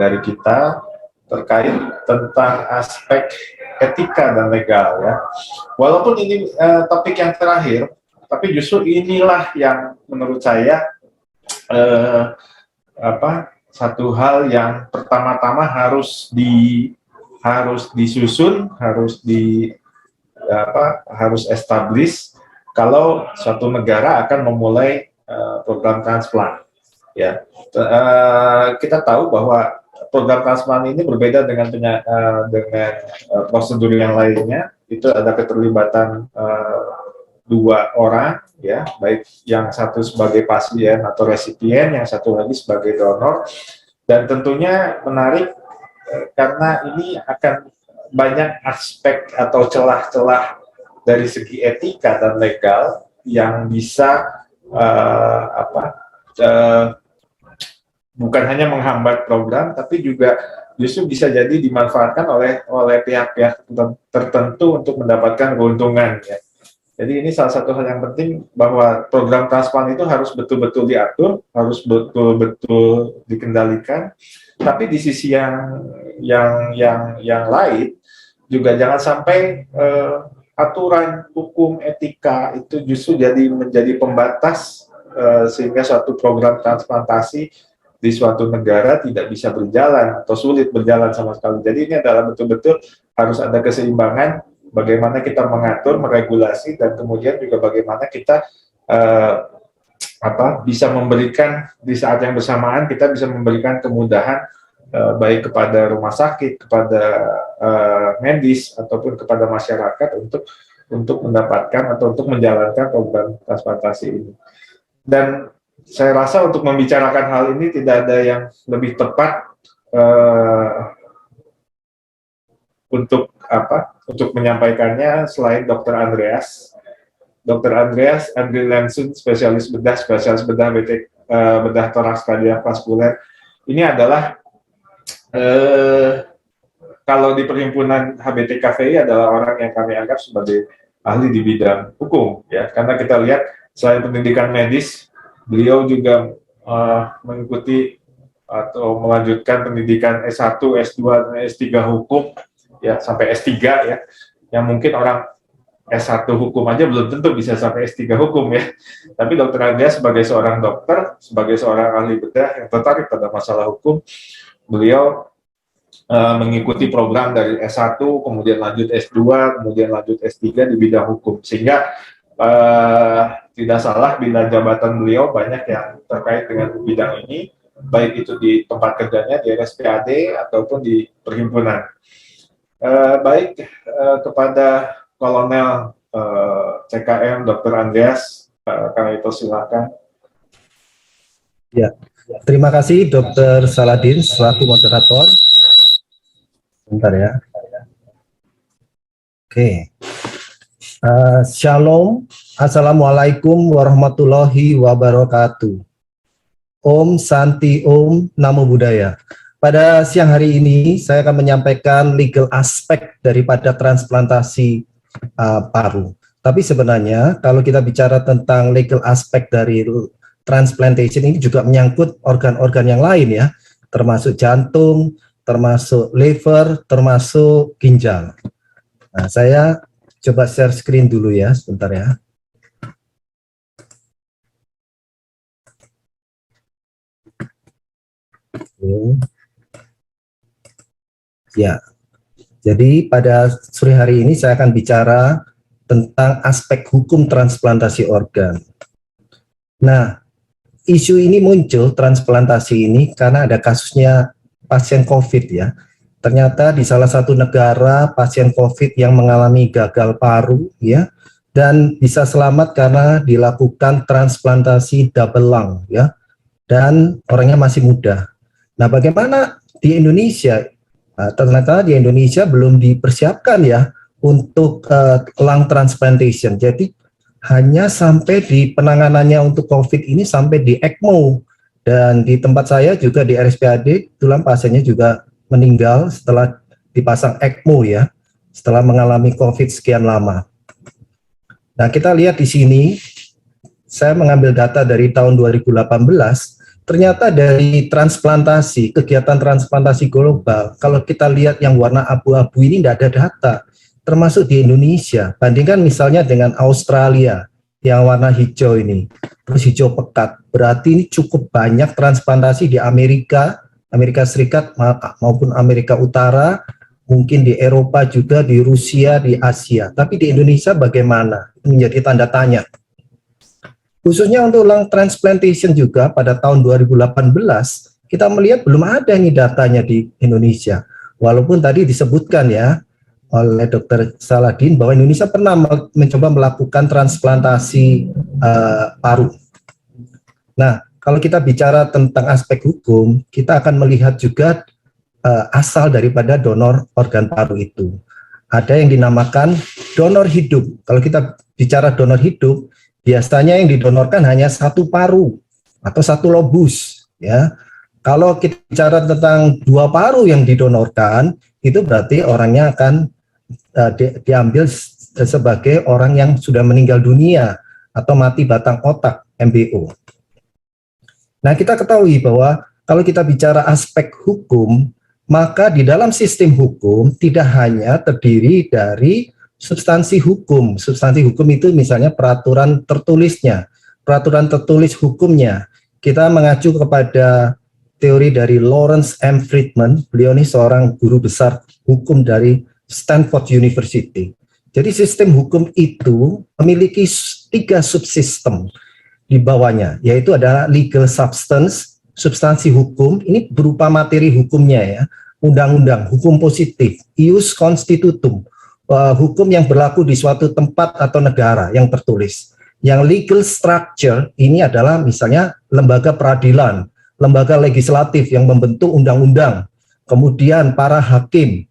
dari kita terkait tentang aspek etika dan legal ya. Walaupun ini topik yang terakhir, tapi justru inilah yang menurut saya satu hal yang pertama-tama harus disusun, harus establish kalau suatu negara akan memulai program transplant. Ya, kita tahu bahwa program transplant ini berbeda dengan prosedur yang lainnya. Itu ada keterlibatan dua orang, ya, baik yang satu sebagai pasien atau resipien, yang satu lagi sebagai donor. Dan tentunya menarik karena ini akan banyak aspek atau celah-celah dari segi etika dan legal yang bisa bukan hanya menghambat program, tapi juga justru bisa jadi dimanfaatkan oleh pihak-pihak tertentu untuk mendapatkan keuntungan. Ya. Jadi ini salah satu hal yang penting, bahwa program transplant itu harus betul-betul diatur, harus betul-betul dikendalikan. Tapi di sisi yang lain juga jangan sampai aturan hukum etika itu justru menjadi pembatas sehingga suatu program transplantasi di suatu negara tidak bisa berjalan atau sulit berjalan sama sekali. Jadi ini adalah betul-betul harus ada keseimbangan bagaimana kita mengatur, meregulasi, dan kemudian juga bagaimana kita bisa memberikan di saat yang bersamaan kita bisa memberikan kemudahan baik kepada rumah sakit, kepada medis ataupun kepada masyarakat untuk mendapatkan atau untuk menjalankan program transplantasi ini. Dan saya rasa untuk membicarakan hal ini tidak ada yang lebih tepat untuk menyampaikannya selain Dr. Andreas. Dr. Andreas Andri Lensun, spesialis bedah bedah toraks kardiovaskuler. Ini adalah kalau di perhimpunan HBTKVI adalah orang yang kami anggap sebagai ahli di bidang hukum, ya, karena kita lihat selain pendidikan medis, beliau juga mengikuti atau melanjutkan pendidikan S1, S2, dan S3 hukum, ya, sampai S3, ya, yang mungkin orang S1 hukum aja belum tentu bisa sampai S3 hukum, ya. Tapi Dr. Andreas sebagai seorang dokter, sebagai seorang ahli bedah yang tertarik pada masalah hukum, beliau mengikuti program dari S1, kemudian lanjut S2, kemudian lanjut S3 di bidang hukum, sehingga tidak salah bila jabatan beliau banyak yang terkait dengan bidang ini, baik itu di tempat kerjanya, di RSPAD, ataupun di perhimpunan. Baik, kepada Kolonel CKM Dr. Andreas, kami persilakan. Ya, terima kasih Dr. Saladin selaku moderator. Bentar ya. Oke. Shalom, Assalamualaikum warahmatullahi wabarakatuh. Om Santi Om Namo Buddhaya. Pada siang hari ini saya akan menyampaikan legal aspek daripada transplantasi paru. Tapi sebenarnya kalau kita bicara tentang legal aspek dari transplantation ini juga menyangkut organ-organ yang lain, ya, termasuk jantung, termasuk liver, termasuk ginjal. Nah, saya coba share screen dulu ya, sebentar ya. Ya, jadi pada sore hari ini saya akan bicara tentang aspek hukum transplantasi organ. Nah, isu ini muncul, transplantasi ini, karena ada kasusnya pasien COVID, ya. Ternyata di salah satu negara pasien COVID yang mengalami gagal paru, ya, dan bisa selamat karena dilakukan transplantasi double lung, ya, dan orangnya masih muda. Nah, bagaimana di Indonesia? Nah, ternyata di Indonesia belum dipersiapkan, ya, untuk lung transplantation. Jadi hanya sampai di penanganannya untuk COVID ini sampai di ECMO, dan di tempat saya juga di RSPAD, tulang pasiennya juga meninggal setelah dipasang ECMO, ya, setelah mengalami COVID sekian lama. Nah, kita lihat di sini, saya mengambil data dari tahun 2018, ternyata dari transplantasi, kegiatan transplantasi global, kalau kita lihat yang warna abu-abu ini tidak ada data, termasuk di Indonesia. Bandingkan misalnya dengan Australia, yang warna hijau ini, terus hijau pekat, berarti ini cukup banyak transplantasi di Amerika Serikat maupun Amerika Utara, mungkin di Eropa juga, di Rusia, di Asia. Tapi di Indonesia bagaimana? Menjadi tanda tanya. Khususnya untuk lung transplantation juga pada tahun 2018, kita melihat belum ada ini datanya di Indonesia. Walaupun tadi disebutkan ya oleh Dr. Saladin bahwa Indonesia pernah mencoba melakukan transplantasi paru. Nah, kalau kita bicara tentang aspek hukum, kita akan melihat juga asal daripada donor organ paru itu. Ada yang dinamakan donor hidup. Kalau kita bicara donor hidup, biasanya yang didonorkan hanya satu paru atau satu lobus, ya. Kalau kita bicara tentang dua paru yang didonorkan, itu berarti orangnya akan diambil sebagai orang yang sudah meninggal dunia atau mati batang otak, MBO. Nah, kita ketahui bahwa kalau kita bicara aspek hukum, maka di dalam sistem hukum tidak hanya terdiri dari substansi hukum. Substansi hukum itu misalnya peraturan tertulisnya, peraturan tertulis hukumnya. Kita mengacu kepada teori dari Lawrence M. Friedman. Beliau ini seorang guru besar hukum dari Stanford University. Jadi sistem hukum itu memiliki 3 subsistem di bawahnya, yaitu adalah legal substance, substansi hukum, ini berupa materi hukumnya ya, undang-undang, hukum positif, ius constitutum, hukum yang berlaku di suatu tempat atau negara yang tertulis. Yang legal structure ini adalah misalnya lembaga peradilan, lembaga legislatif yang membentuk undang-undang, kemudian para hakim,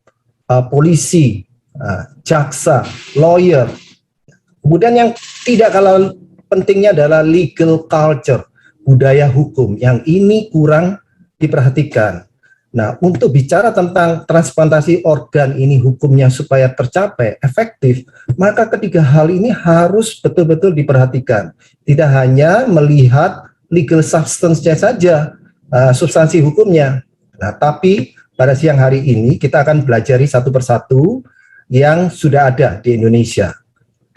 polisi, jaksa, lawyer. Kemudian yang tidak kalah pentingnya adalah legal culture, budaya hukum, yang ini kurang diperhatikan. Nah, untuk bicara tentang transplantasi organ ini hukumnya supaya tercapai efektif, maka ketiga hal ini harus betul-betul diperhatikan. Tidak hanya melihat legal substance-nya saja, substansi hukumnya. Nah, tapi pada siang hari ini kita akan belajari satu persatu yang sudah ada di Indonesia.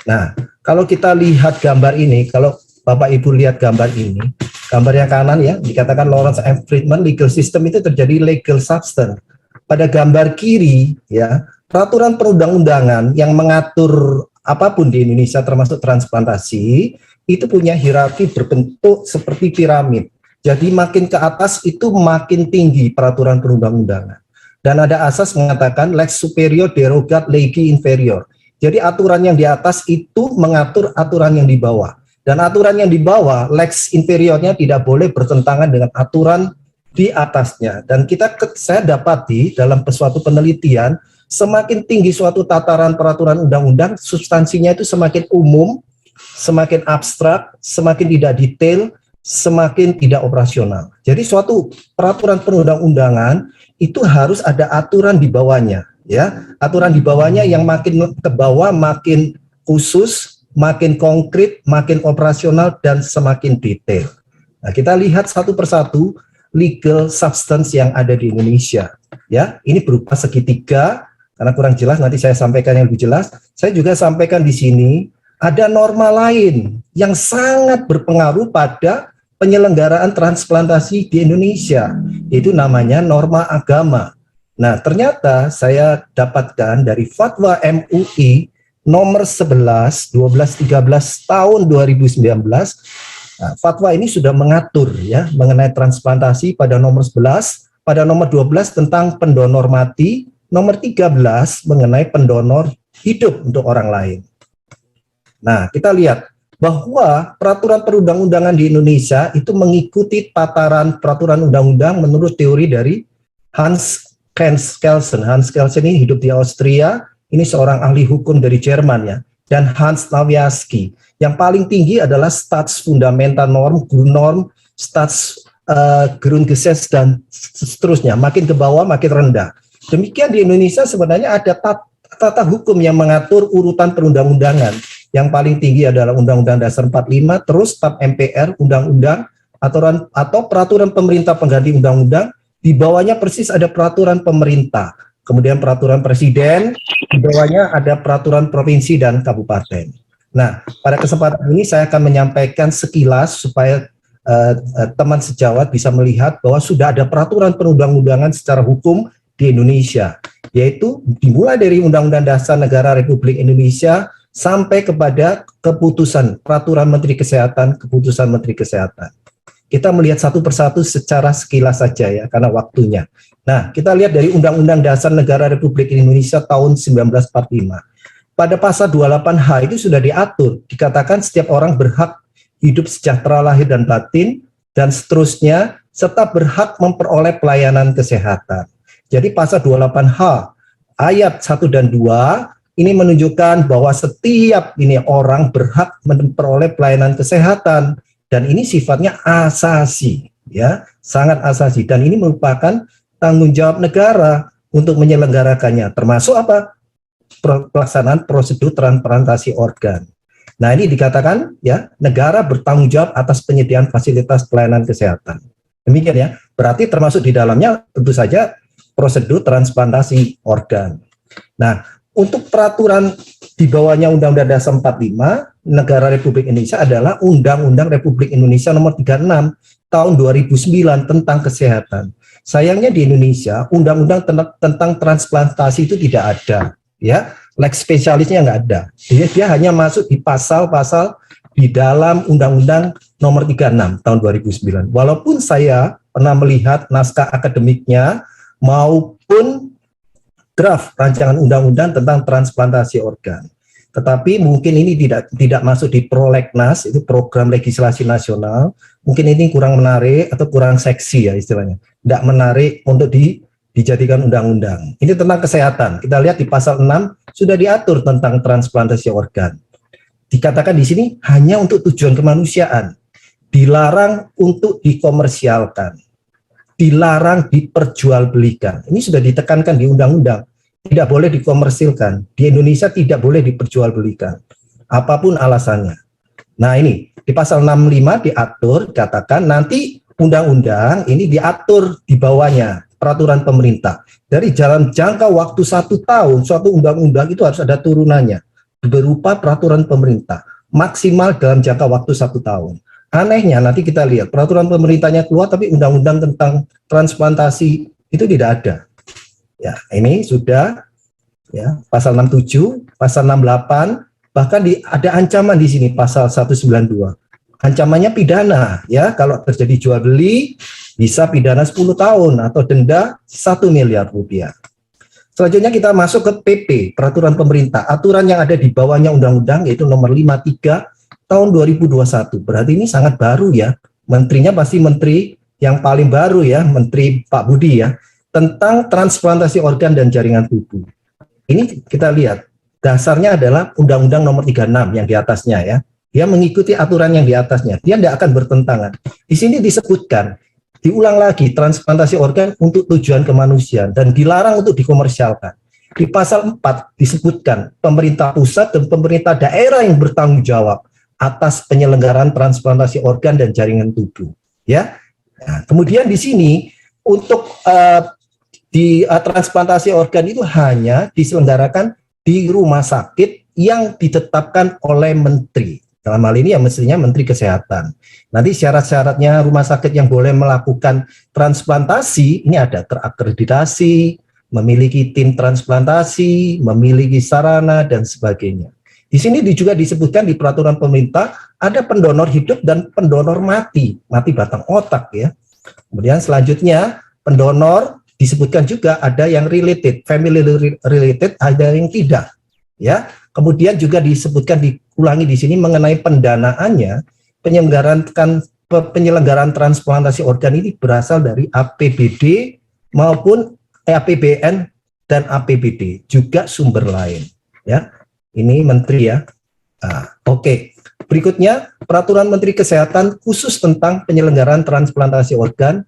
Nah, kalau kita lihat gambar ini, kalau Bapak Ibu lihat gambar ini, gambar yang kanan ya, dikatakan Lawrence M. Friedman, legal system itu terjadi legal substance. Pada gambar kiri ya, peraturan perundang-undangan yang mengatur apapun di Indonesia termasuk transplantasi, itu punya hierarki berbentuk seperti piramid. Jadi makin ke atas itu makin tinggi peraturan perundang-undangan. Dan ada asas mengatakan lex superior derogat legi inferior. Jadi aturan yang di atas itu mengatur aturan yang di bawah. Dan aturan yang di bawah, lex inferiornya tidak boleh bertentangan dengan aturan di atasnya. Dan saya dapati dalam suatu penelitian, semakin tinggi suatu tataran peraturan undang-undang, substansinya itu semakin umum, semakin abstrak, semakin tidak detail, semakin tidak operasional. Jadi suatu peraturan perundang-undangan itu harus ada aturan di bawahnya, ya. Aturan di bawahnya yang makin ke bawah makin khusus, makin konkret, makin operasional, dan semakin detail. Nah, kita lihat satu persatu legal substance yang ada di Indonesia. Ya, ini berupa segitiga, karena kurang jelas nanti saya sampaikan yang lebih jelas. Saya juga sampaikan di sini ada norma lain yang sangat berpengaruh pada penyelenggaraan transplantasi di Indonesia. Itu namanya norma agama. Nah, ternyata saya dapatkan dari Fatwa MUI nomor 11, 12, 13 tahun 2019, nah, fatwa ini sudah mengatur ya mengenai transplantasi pada nomor 11, pada nomor 12 tentang pendonor mati, nomor 13 mengenai pendonor hidup untuk orang lain. Nah, kita lihat bahwa peraturan perundang-undangan di Indonesia itu mengikuti tataran peraturan undang-undang menurut teori dari Hans Kelsen. Hans Kelsen ini hidup di Austria. Ini seorang ahli hukum dari Jerman ya, dan Hans Nawiaski. Yang paling tinggi adalah Staatsfundamentalnorm, Grundnorm, Grundgesetz, dan seterusnya. Makin ke bawah makin rendah. Demikian di Indonesia sebenarnya ada tata hukum yang mengatur urutan perundang-undangan. Yang paling tinggi adalah Undang-Undang Dasar 45, terus TAP MPR, Undang-Undang aturan atau peraturan pemerintah pengganti undang-undang, di bawahnya persis ada peraturan pemerintah, kemudian peraturan presiden, di bawahnya ada peraturan provinsi dan kabupaten. Nah, pada kesempatan ini saya akan menyampaikan sekilas supaya teman sejawat bisa melihat bahwa sudah ada peraturan perundang-undangan secara hukum di Indonesia, yaitu dimulai dari Undang-Undang Dasar Negara Republik Indonesia sampai kepada keputusan Peraturan Menteri Kesehatan, keputusan Menteri Kesehatan. Kita melihat satu persatu secara sekilas saja ya, karena waktunya. Nah, kita lihat dari Undang-Undang Dasar Negara Republik Indonesia tahun 1945. Pada pasal 28H itu sudah diatur, dikatakan setiap orang berhak hidup sejahtera lahir dan batin, dan seterusnya, serta berhak memperoleh pelayanan kesehatan. Jadi pasal 28H, ayat 1 dan 2, ini menunjukkan bahwa setiap ini orang berhak memperoleh pelayanan kesehatan, dan ini sifatnya asasi, ya, sangat asasi. Dan ini merupakan tanggung jawab negara untuk menyelenggarakannya, termasuk apa? Pelaksanaan prosedur transplantasi organ. Nah, ini dikatakan ya, negara bertanggung jawab atas penyediaan fasilitas pelayanan kesehatan. Demikian ya. Berarti termasuk di dalamnya tentu saja prosedur transplantasi organ. Nah, untuk peraturan di bawahnya Undang-Undang Dasar 45, Negara Republik Indonesia adalah Undang-Undang Republik Indonesia Nomor 36 tahun 2009 tentang kesehatan. Sayangnya di Indonesia Undang-Undang tentang transplantasi itu tidak ada, ya. Lex spesialisnya nggak ada. Dia hanya masuk di pasal-pasal di dalam Undang-Undang Nomor 36 tahun 2009. Walaupun saya pernah melihat naskah akademiknya maupun draft rancangan undang-undang tentang transplantasi organ. Tetapi mungkin ini tidak masuk di prolegnas, itu program legislasi nasional. Mungkin ini kurang menarik atau kurang seksi ya istilahnya. Tidak menarik untuk dijadikan undang-undang. Ini tentang kesehatan. Kita lihat di pasal 6 sudah diatur tentang transplantasi organ. Dikatakan di sini hanya untuk tujuan kemanusiaan. Dilarang untuk dikomersialkan. Dilarang diperjualbelikan. Ini sudah ditekankan di undang-undang. Tidak boleh dikomersilkan. Di Indonesia tidak boleh diperjualbelikan. Apapun alasannya. Nah ini, di pasal 65 diatur, katakan nanti undang-undang ini diatur di bawahnya, peraturan pemerintah. Dari jalan jangka waktu 1 tahun, suatu undang-undang itu harus ada turunannya. Berupa peraturan pemerintah. Maksimal dalam jangka waktu 1 tahun. Anehnya nanti kita lihat, peraturan pemerintahnya keluar, tapi undang-undang tentang transplantasi itu tidak ada. Ya, ini sudah ya, pasal 67, pasal 68, bahkan ada ancaman di sini pasal 192. Ancamannya pidana ya, kalau terjadi jual beli bisa pidana 10 tahun atau denda 1 miliar rupiah. Selanjutnya kita masuk ke PP, peraturan pemerintah. Aturan yang ada di bawahnya undang-undang yaitu nomor 53 tahun 2021. Berarti ini sangat baru ya. Menterinya pasti menteri yang paling baru ya, Menteri Pak Budi ya. Tentang transplantasi organ dan jaringan tubuh. Ini kita lihat, dasarnya adalah Undang-Undang Nomor 36 yang di atasnya ya. Dia mengikuti aturan yang di atasnya, dia tidak akan bertentangan. Di sini disebutkan, diulang lagi, transplantasi organ untuk tujuan kemanusiaan dan dilarang untuk dikomersialkan. Di pasal 4 disebutkan, pemerintah pusat dan pemerintah daerah yang bertanggung jawab atas penyelenggaraan transplantasi organ dan jaringan tubuh. Ya. Nah, kemudian di sini, untuk transplantasi organ itu hanya diselenggarakan di rumah sakit yang ditetapkan oleh menteri. Dalam hal ini ya mestinya Menteri Kesehatan. Nanti syarat-syaratnya rumah sakit yang boleh melakukan transplantasi ini ada terakreditasi, memiliki tim transplantasi, memiliki sarana dan sebagainya. Di sini juga disebutkan di peraturan pemerintah ada pendonor hidup dan pendonor mati batang otak ya. Kemudian selanjutnya pendonor disebutkan juga ada yang related, family related, ada yang tidak, ya. Kemudian juga disebutkan, diulangi di sini mengenai pendanaannya, penyelenggaraan transplantasi organ ini berasal dari APBD maupun APBN dan APBD, juga sumber lain, ya. Ini menteri ya. Nah, oke. Berikutnya peraturan Menteri Kesehatan khusus tentang penyelenggaraan transplantasi organ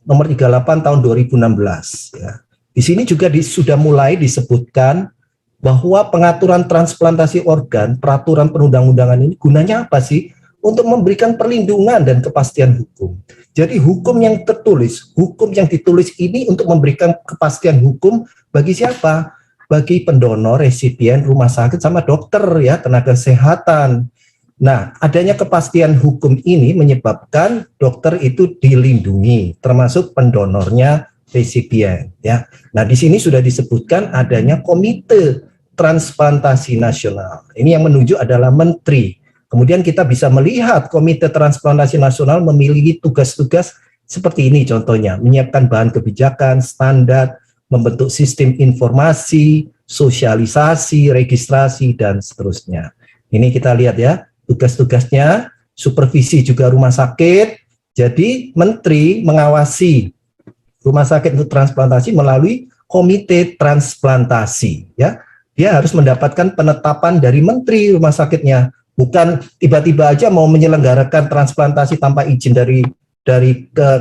nomor 38 tahun 2016 ya. Di sini juga sudah mulai disebutkan bahwa pengaturan transplantasi organ, peraturan perundang-undangan ini gunanya apa sih? untuk memberikan perlindungan dan kepastian hukum. Jadi hukum yang tertulis, hukum yang ditulis ini untuk memberikan kepastian hukum bagi siapa? Bagi pendonor, resipien, rumah sakit, sama dokter ya, tenaga kesehatan. Nah, adanya kepastian hukum ini menyebabkan dokter itu dilindungi, termasuk pendonornya, resipien ya. Nah, di sini sudah disebutkan adanya Komite Transplantasi Nasional. Ini yang menunjuk adalah menteri. Kemudian kita bisa melihat Komite Transplantasi Nasional memiliki tugas-tugas seperti ini contohnya, menyiapkan bahan kebijakan, standar, membentuk sistem informasi, sosialisasi, registrasi, dan seterusnya. Ini kita lihat ya, tugas-tugasnya, supervisi juga rumah sakit. Jadi menteri mengawasi rumah sakit untuk transplantasi melalui Komite Transplantasi ya. Dia harus mendapatkan penetapan dari menteri rumah sakitnya, bukan tiba-tiba aja mau menyelenggarakan transplantasi tanpa izin dari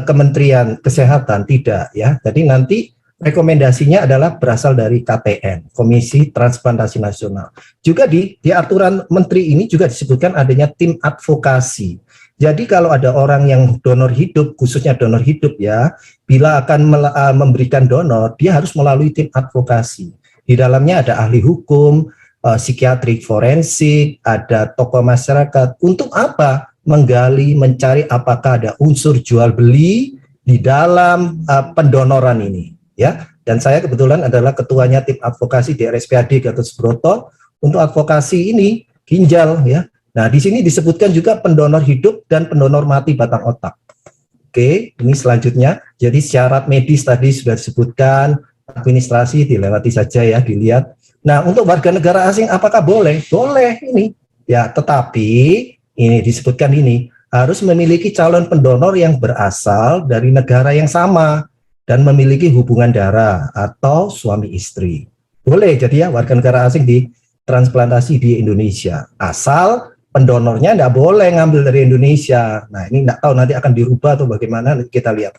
Kementerian Kesehatan, tidak ya. Jadi nanti rekomendasinya adalah berasal dari KTN, Komisi Transplantasi Nasional. Juga di aturan menteri ini juga disebutkan adanya tim advokasi. Jadi kalau ada orang yang donor hidup, khususnya donor hidup ya, bila akan memberikan donor, dia harus melalui tim advokasi. Di dalamnya ada ahli hukum, psikiatrik forensik, ada tokoh masyarakat. Untuk apa? Menggali, mencari apakah ada unsur jual beli di dalam pendonoran ini. Ya, dan saya kebetulan adalah ketuanya tim advokasi di RSPAD Gatot Subroto untuk advokasi ini ginjal ya. Nah, di sini disebutkan juga pendonor hidup dan pendonor mati batang otak. Oke, ini selanjutnya. Jadi syarat medis tadi sudah disebutkan, administrasi dilewati saja ya, dilihat. Nah, untuk warga negara asing apakah boleh? Boleh ini. Ya, tetapi ini disebutkan ini harus memiliki calon pendonor yang berasal dari negara yang sama dan memiliki hubungan darah atau suami istri. Boleh jadi ya warga negara asing di transplantasi di Indonesia. Asal pendonornya tidak boleh ngambil dari Indonesia. Nah, ini tidak tahu nanti akan dirubah atau bagaimana, kita lihat.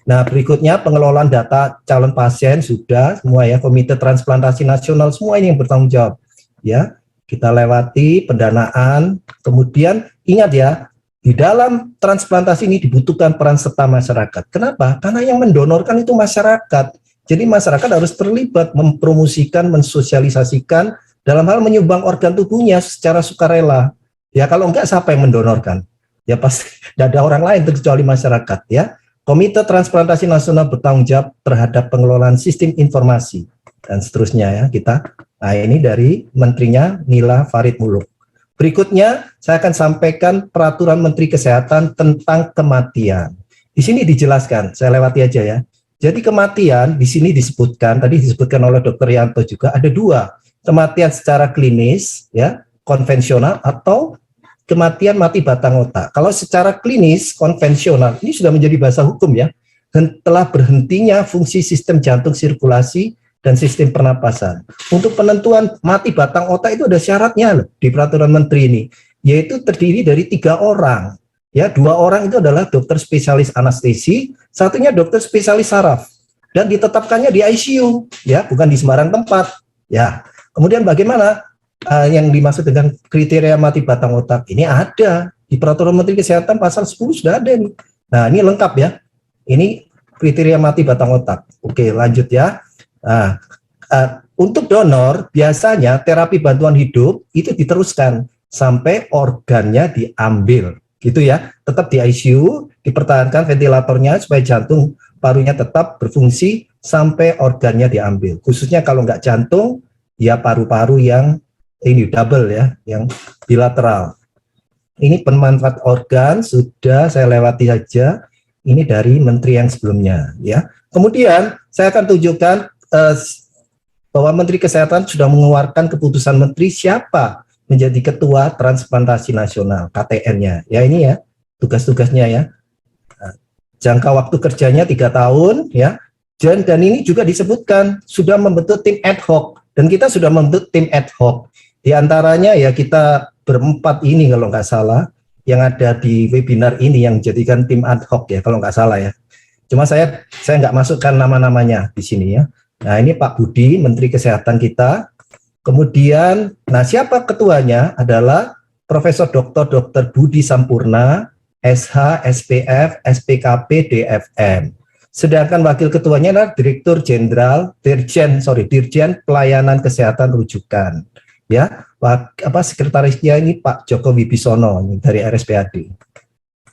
Nah, berikutnya pengelolaan data calon pasien sudah semua ya, Komite Transplantasi Nasional semua ini yang bertanggung jawab. Ya, kita lewati pendanaan, kemudian ingat ya, di dalam transplantasi ini dibutuhkan peran serta masyarakat. Kenapa? Karena yang mendonorkan itu masyarakat. Jadi masyarakat harus terlibat mempromosikan, mensosialisasikan dalam hal menyumbang organ tubuhnya secara sukarela. Ya kalau enggak siapa yang mendonorkan? Ya pasti tidak ada orang lain kecuali masyarakat ya. Komite Transplantasi Nasional bertanggung jawab terhadap pengelolaan sistem informasi dan seterusnya ya kita. Nah ini dari menterinya Nila Farid Muluk. Berikutnya, saya akan sampaikan peraturan Menteri Kesehatan tentang kematian. Di sini dijelaskan, saya lewati aja ya. Jadi kematian di sini disebutkan, tadi disebutkan oleh Dr. Yanto juga, ada dua. Kematian secara klinis, ya, konvensional, atau kematian mati batang otak. Kalau secara klinis, konvensional, ini sudah menjadi bahasa hukum ya, dan telah berhentinya fungsi sistem jantung sirkulasi dan sistem pernapasan. Untuk penentuan mati batang otak itu ada syaratnya loh, di peraturan menteri ini, yaitu terdiri dari 3 orang. Ya, 2 orang itu adalah dokter spesialis anestesi, satunya dokter spesialis saraf, dan ditetapkannya di ICU, ya, bukan di sembarang tempat. Ya, kemudian bagaimana yang dimaksud dengan kriteria mati batang otak? Ini ada di peraturan Menteri Kesehatan pasal 10 sudah ada nih. Nah, ini lengkap ya. Ini kriteria mati batang otak. Oke, lanjut ya. Nah, untuk donor biasanya terapi bantuan hidup itu diteruskan sampai organnya diambil, gitu ya. Tetap di ICU, dipertahankan ventilatornya supaya jantung parunya tetap berfungsi sampai organnya diambil. Khususnya kalau nggak jantung, ya paru-paru yang ini double ya, yang bilateral. Ini pemanfaat organ sudah saya lewati saja. Ini dari menteri yang sebelumnya, ya. Kemudian saya akan tunjukkan bahwa Menteri Kesehatan sudah mengeluarkan keputusan menteri siapa menjadi ketua transplantasi nasional KTN-nya. Ya ini ya tugas-tugasnya ya. Jangka waktu kerjanya 3 tahun ya. Dan ini juga disebutkan sudah membentuk tim ad hoc dan kita sudah membentuk tim ad hoc. Di antaranya ya kita berempat ini kalau nggak salah yang ada di webinar ini yang jadikan tim ad hoc ya kalau nggak salah ya. Cuma saya nggak masukkan nama-namanya di sini ya. Nah ini Pak Budi, Menteri Kesehatan kita. Kemudian, nah siapa ketuanya adalah Profesor Dr. Budi Sampurna, SH, SPF, SPKP, DFM. Sedangkan wakil ketuanya adalah Dirjen Pelayanan Kesehatan Rujukan. Ya, sekretarisnya ini Pak Joko Wibisono dari RSPAD.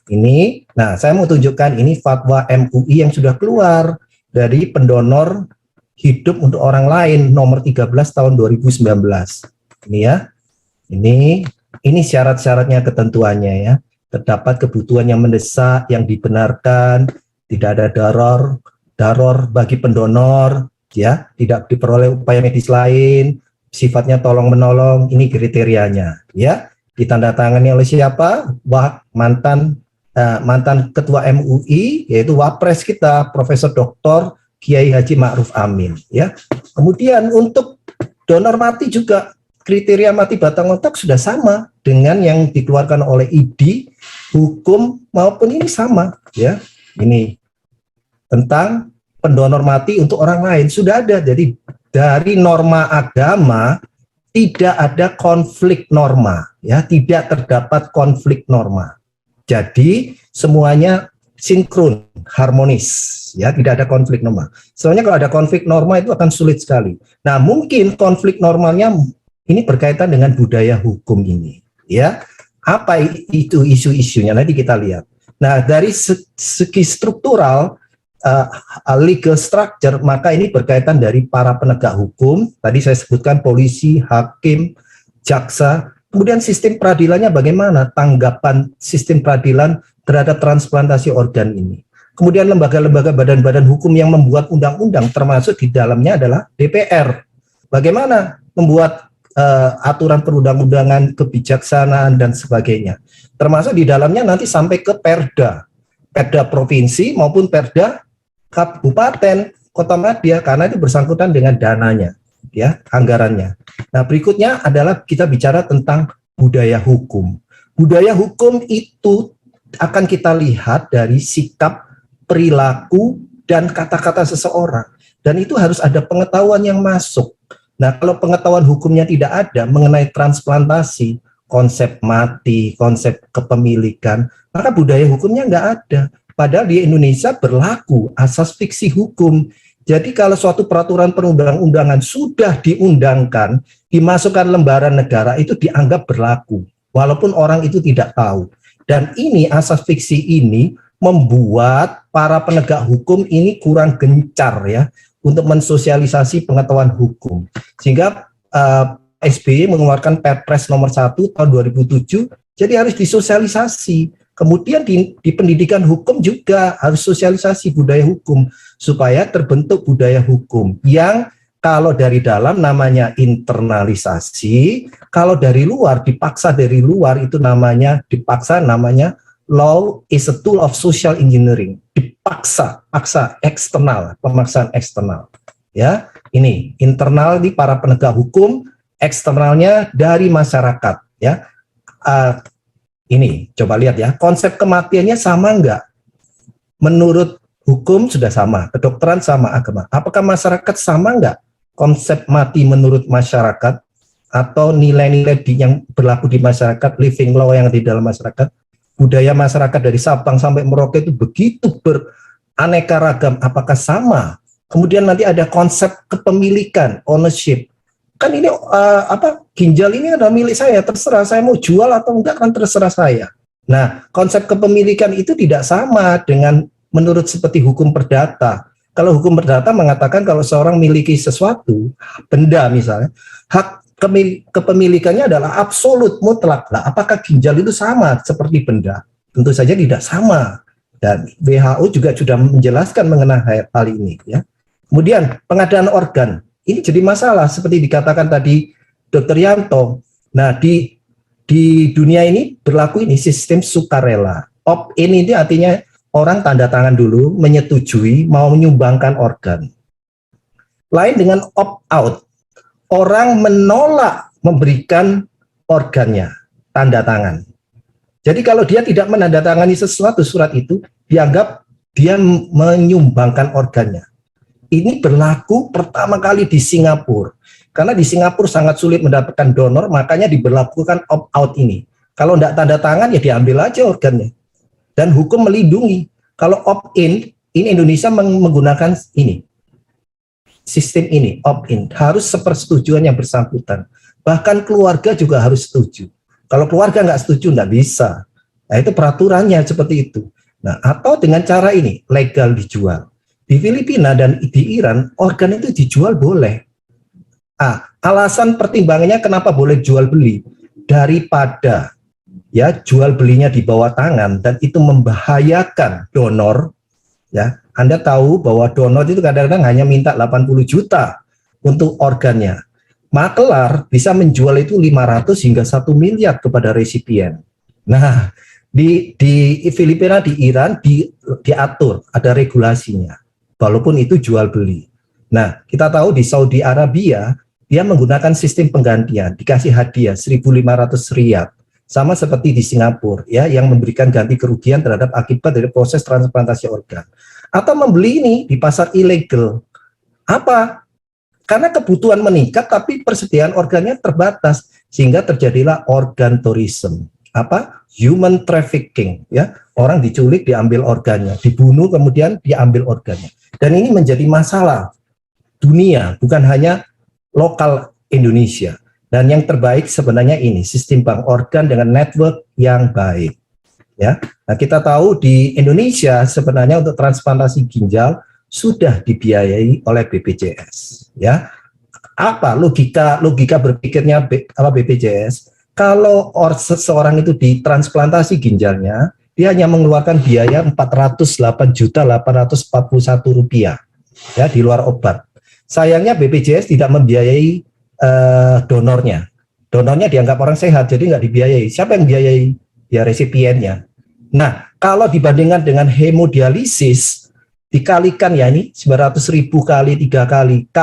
Ini, nah saya mau tunjukkan ini fatwa MUI yang sudah keluar dari pendonor hidup untuk orang lain nomor 13 tahun 2019. Ini ya. Ini syarat-syaratnya, ketentuannya ya. Terdapat kebutuhan yang mendesak, yang dibenarkan, tidak ada daror bagi pendonor, ya, tidak diperoleh upaya medis lain, sifatnya tolong menolong. Ini kriterianya, ya. Ditandatangani oleh siapa? Mantan ketua MUI, yaitu Wapres kita, Profesor Dr. Kiai Haji Ma'ruf Amin, ya. Kemudian untuk donor mati juga kriteria mati batang otak sudah sama dengan yang dikeluarkan oleh ID, hukum maupun ini sama, ya. Ini tentang pendonor mati untuk orang lain sudah ada. Jadi dari norma agama tidak ada konflik norma, ya, tidak terdapat konflik norma. Jadi semuanya sinkron, harmonis, ya, tidak ada konflik norma. Soalnya kalau ada konflik norma itu akan sulit sekali. Nah, mungkin konflik normalnya ini berkaitan dengan budaya hukum ini, ya. Apa itu isu-isunya? Nanti kita lihat. Nah, dari segi struktural, legal structure, maka ini berkaitan dari para penegak hukum. Tadi saya sebutkan polisi, hakim, jaksa. Kemudian sistem peradilannya bagaimana? Tanggapan sistem peradilan terhadap transplantasi organ ini. Kemudian lembaga-lembaga badan-badan hukum yang membuat undang-undang, termasuk di dalamnya adalah DPR. Bagaimana membuat aturan perundang-undangan, kebijaksanaan, dan sebagainya. Termasuk di dalamnya nanti sampai ke perda provinsi maupun perda kabupaten, kota madya, karena itu bersangkutan dengan dananya, ya, anggarannya. Nah, berikutnya adalah kita bicara tentang budaya hukum. Budaya hukum itu akan kita lihat dari sikap, perilaku, dan kata-kata seseorang. Dan itu harus ada pengetahuan yang masuk. Nah, kalau pengetahuan hukumnya tidak ada mengenai transplantasi, konsep mati, konsep kepemilikan, maka budaya hukumnya nggak ada. Padahal di Indonesia berlaku asas fiksi hukum. Jadi kalau suatu peraturan perundang-undangan sudah diundangkan, dimasukkan lembaran negara, itu dianggap berlaku, walaupun orang itu tidak tahu. Dan ini asas fiksi ini membuat para penegak hukum ini kurang gencar, ya, untuk mensosialisasi pengetahuan hukum. Sehingga SBY mengeluarkan Perpres nomor 1 tahun 2007, jadi harus disosialisasi. Kemudian di pendidikan hukum juga harus sosialisasi budaya hukum, supaya terbentuk budaya hukum yang kalau dari dalam namanya internalisasi, kalau dari luar, dipaksa dari luar, itu namanya law is a tool of social engineering. Paksa eksternal, pemaksaan eksternal, ya. Ini internal di para penegak hukum, eksternalnya dari masyarakat, ya. Ini coba lihat ya, konsep kematiannya sama enggak? Menurut hukum sudah sama, kedokteran sama, agama. Apakah masyarakat sama enggak? Konsep mati menurut masyarakat atau nilai-nilai yang berlaku di masyarakat, living law yang di dalam masyarakat, budaya masyarakat dari Sabang sampai Merauke itu begitu beraneka ragam, apakah sama? Kemudian nanti ada konsep kepemilikan, ownership. Kan ini ginjal ini adalah milik saya, terserah saya mau jual atau enggak, kan terserah saya. Nah, konsep kepemilikan itu tidak sama dengan menurut seperti hukum perdata. Kalau hukum perdata mengatakan kalau seorang miliki sesuatu, benda misalnya, hak kepemilikannya adalah absolut, mutlak. Lah, apakah ginjal itu sama seperti benda? Tentu saja tidak sama. Dan WHO juga sudah menjelaskan mengenai hal ini, ya. Kemudian pengadaan organ, ini jadi masalah seperti dikatakan tadi Dr. Yanto. Nah, di dunia ini berlaku ini sistem sukarela. Opt-in ini artinya orang tanda tangan dulu menyetujui mau menyumbangkan organ. Lain dengan opt-out. Orang menolak memberikan organnya, tanda tangan. Jadi kalau dia tidak menandatangani sesuatu surat itu, dianggap dia menyumbangkan organnya. Ini berlaku pertama kali di Singapura. Karena di Singapura sangat sulit mendapatkan donor, makanya diberlakukan opt-out ini. Kalau tidak tanda tangan ya diambil aja organnya. Dan hukum melindungi. Kalau opt-in, ini Indonesia menggunakan ini. Sistem ini, opt-in. Harus sepersetujuan yang bersangkutan. Bahkan keluarga juga harus setuju. Kalau keluarga nggak setuju, nggak bisa. Nah, itu peraturannya seperti itu. Nah, atau dengan cara ini, legal dijual. Di Filipina dan di Iran, organ itu dijual boleh. Alasan pertimbangannya kenapa boleh jual beli? Daripada ya jual belinya di bawah tangan dan itu membahayakan donor, ya. Anda tahu bahwa donor itu kadang-kadang hanya minta 80 juta untuk organnya. Makelar bisa menjual itu 500 hingga 1 miliar kepada resipien. Nah, di Filipina, di Iran diatur, ada regulasinya. Walaupun itu jual beli. Nah, kita tahu di Saudi Arabia dia menggunakan sistem penggantian, dikasih hadiah 1.500 riyal. Sama seperti di Singapura, ya, yang memberikan ganti kerugian terhadap akibat dari proses transplantasi organ. Atau membeli ini di pasar ilegal. Apa? Karena kebutuhan meningkat, tapi persediaan organnya terbatas, sehingga terjadilah organ tourism. Apa? Human trafficking, ya. Orang diculik, diambil organnya, dibunuh, kemudian diambil organnya. Dan ini menjadi masalah dunia, bukan hanya lokal Indonesia. Dan yang terbaik sebenarnya ini sistem bank organ dengan network yang baik, ya. Nah, kita tahu di Indonesia sebenarnya untuk transplantasi ginjal sudah dibiayai oleh BPJS, ya. Apa logika berpikirnya BPJS? Kalau seseorang itu ditransplantasi ginjalnya, dia hanya mengeluarkan biaya Rp408.841, ya, di luar obat. Sayangnya BPJS tidak membiayai donornya. Donornya dianggap orang sehat, jadi nggak dibiayai. Siapa yang biayai? Ya resipiennya. Nah, kalau dibandingkan dengan hemodialisis, dikalikan ya ini 900.000 kali 3 kali 4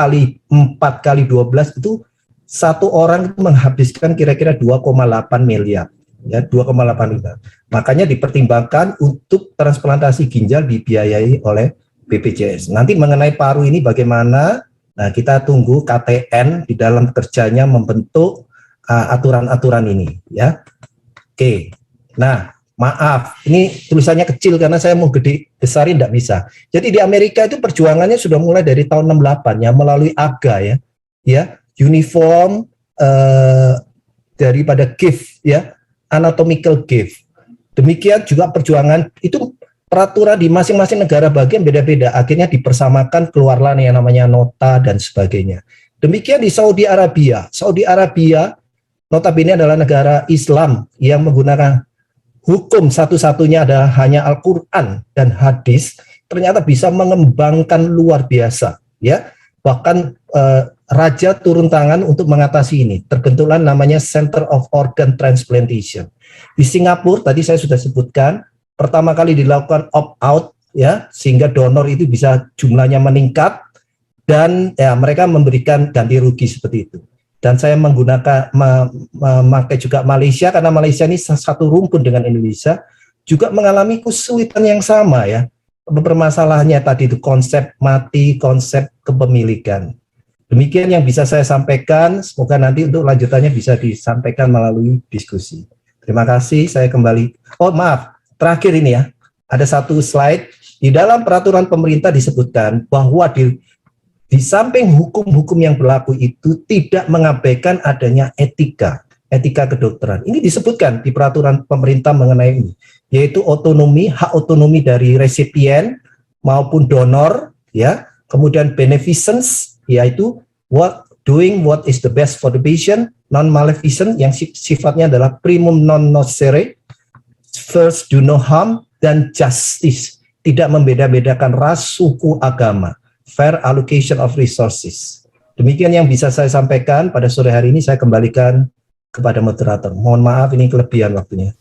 kali 12 itu satu orang itu menghabiskan kira-kira 2,8 miliar. Ya, 2,8 miliar. Makanya dipertimbangkan untuk transplantasi ginjal dibiayai oleh BPJS. Nanti mengenai paru ini bagaimana? Nah, kita tunggu KTN di dalam kerjanya membentuk aturan-aturan ini, ya. Oke. Nah, maaf, ini tulisannya kecil karena saya mau besarin tidak bisa. Jadi di Amerika itu perjuangannya sudah mulai dari tahun 68 ya, melalui AGA ya, uniform daripada gift ya, anatomical gift. Demikian juga perjuangan itu. Peraturan di masing-masing negara bagian beda-beda, akhirnya dipersamakan, keluarlah yang namanya nota dan sebagainya. Demikian di Saudi Arabia. Saudi Arabia notabene adalah negara Islam yang menggunakan hukum satu-satunya adalah hanya Al-Quran dan hadis, ternyata bisa mengembangkan luar biasa, ya. Bahkan raja turun tangan untuk mengatasi ini. Terbentuklah namanya Center of Organ Transplantation. Di Singapura tadi saya sudah sebutkan, pertama kali dilakukan opt-out ya, sehingga donor itu bisa jumlahnya meningkat dan ya mereka memberikan ganti rugi seperti itu. Dan saya memakai juga Malaysia karena Malaysia ini satu rumpun dengan Indonesia juga mengalami kesulitan yang sama ya. Permasalahannya tadi itu konsep mati, konsep kepemilikan. Demikian yang bisa saya sampaikan, semoga nanti untuk lanjutannya bisa disampaikan melalui diskusi. Terima kasih, saya kembali. Oh maaf. Terakhir ini ya, ada satu slide. Di dalam peraturan pemerintah disebutkan bahwa di samping hukum-hukum yang berlaku itu tidak mengabaikan adanya etika kedokteran. Ini disebutkan di peraturan pemerintah mengenai ini, yaitu otonomi, hak otonomi dari resipien maupun donor, ya. Kemudian beneficence, yaitu doing what is the best for the patient, non-maleficent yang sifatnya adalah primum non nocere, first do no harm, dan justice, tidak membeda-bedakan ras, suku, agama, fair allocation of resources. Demikian yang bisa saya sampaikan pada sore hari ini. Saya kembalikan kepada moderator. Mohon maaf ini kelebihan waktunya.